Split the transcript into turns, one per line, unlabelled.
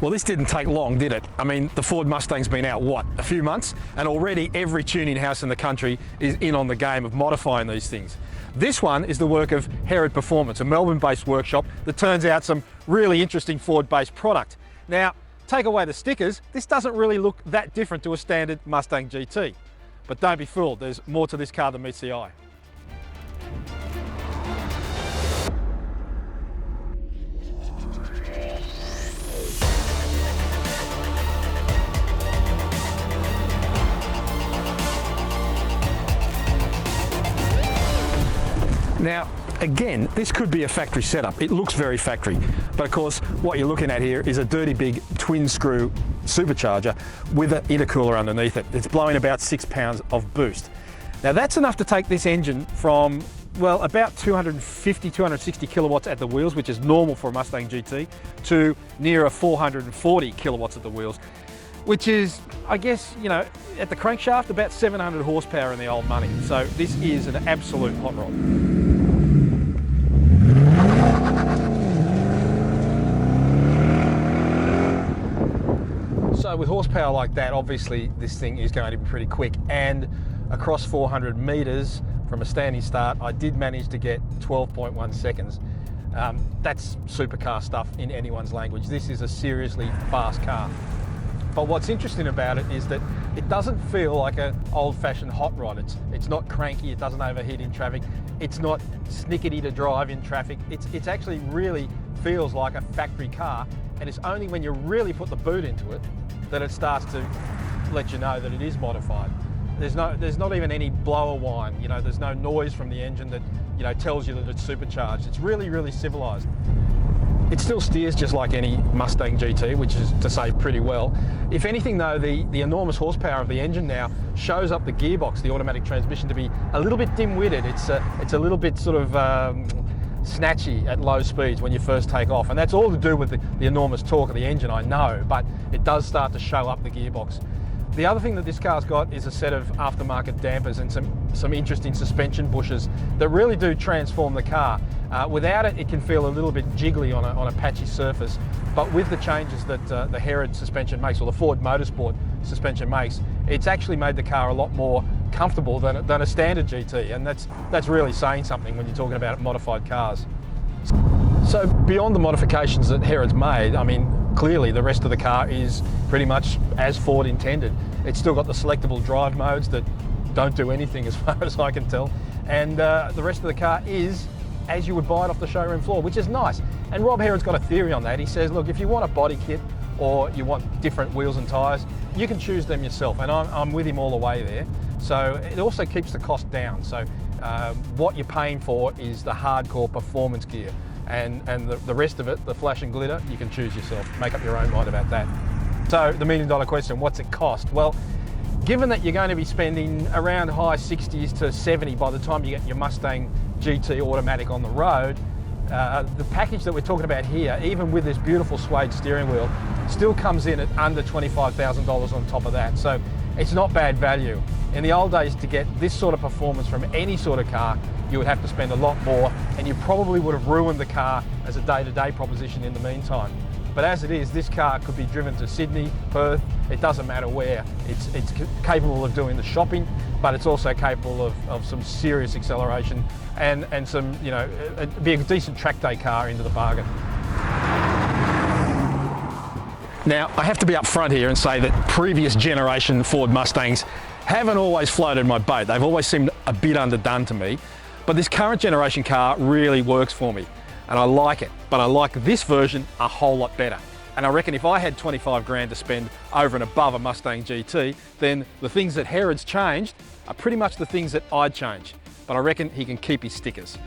Well, this didn't take long, did it? I mean, the Ford Mustang's been out, what, a few months? And already every tuning house in the country is in on the game of modifying these things. This one is the work of Herrod Performance, a Melbourne-based workshop that turns out some really interesting Ford-based product. Now, take away the stickers, this doesn't really look that different to a standard Mustang GT. But don't be fooled, there's more to this car than meets the eye. Now, again, this could be a factory setup. It looks very factory, but of course, what you're looking at here is a dirty big twin screw supercharger with an intercooler underneath it. It's blowing about 6 pounds of boost. Now that's enough to take this engine from, well, about 250, 260 kilowatts at the wheels, which is normal for a Mustang GT, to near a 440 kilowatts at the wheels, which is, I guess, you know, at the crankshaft, about 700 horsepower in the old money. So this is an absolute hot rod. So with horsepower like that, obviously this thing is going to be pretty quick, and across 400 meters from a standing start, I did manage to get 12.1 seconds. That's supercar stuff in anyone's language. This is a seriously fast car. But what's interesting about it is that it doesn't feel like an old-fashioned hot rod. It's not cranky, it doesn't overheat in traffic, it's not snickety to drive in traffic. It's actually really feels like a factory car, and it's only when you really put the boot into it that it starts to let you know that it is modified. There's not even any blower whine, you know, there's no noise from the engine that, you know, tells you that it's supercharged. It's really, really civilized. It still steers just like any Mustang GT, which is to say pretty well. If anything though, the enormous horsepower of the engine now shows up the gearbox, the automatic transmission, to be a little bit dim-witted. It's a little bit sort of snatchy at low speeds when you first take off, and that's all to do with the enormous torque of the engine, I know, but it does start to show up the gearbox. The other thing that this car's got is a set of aftermarket dampers and some interesting suspension bushes that really do transform the car. Without it, it can feel a little bit jiggly on a patchy surface, but with the changes that the Herrod suspension makes, or the Ford Motorsport suspension makes, it's actually made the car a lot more comfortable than a standard GT, and that's really saying something when you're talking about modified cars. So beyond the modifications that Herrod's made, I mean, clearly the rest of the car is pretty much as Ford intended. It's still got the selectable drive modes that don't do anything as far as I can tell, and the rest of the car is as you would buy it off the showroom floor, which is nice. And Rob Herrod's got a theory on that. He says, look, if you want a body kit or you want different wheels and tyres, you can choose them yourself, and I'm with him all the way there. So it also keeps the cost down. So what you're paying for is the hardcore performance gear, and the rest of it, the flash and glitter, you can choose yourself. Make up your own mind about that. So the million-dollar question, what's it cost? Well, given that you're going to be spending around high 60s to 70 by the time you get your Mustang GT automatic on the road, the package that we're talking about here, even with this beautiful suede steering wheel, still comes in at under $25,000 on top of that. So it's not bad value. In the old days, to get this sort of performance from any sort of car, you would have to spend a lot more, and you probably would have ruined the car as a day-to-day proposition in the meantime. But as it is, this car could be driven to Sydney, Perth, it doesn't matter where. It's capable of doing the shopping, but it's also capable of some serious acceleration and some, you know, be a decent track day car into the bargain. Now, I have to be up front here and say that previous generation Ford Mustangs haven't always floated my boat. They've always seemed a bit underdone to me, but this current generation car really works for me. And I like it, but I like this version a whole lot better. And I reckon if I had 25 grand to spend over and above a Mustang GT, then the things that Herrod's changed are pretty much the things that I'd change. But I reckon he can keep his stickers.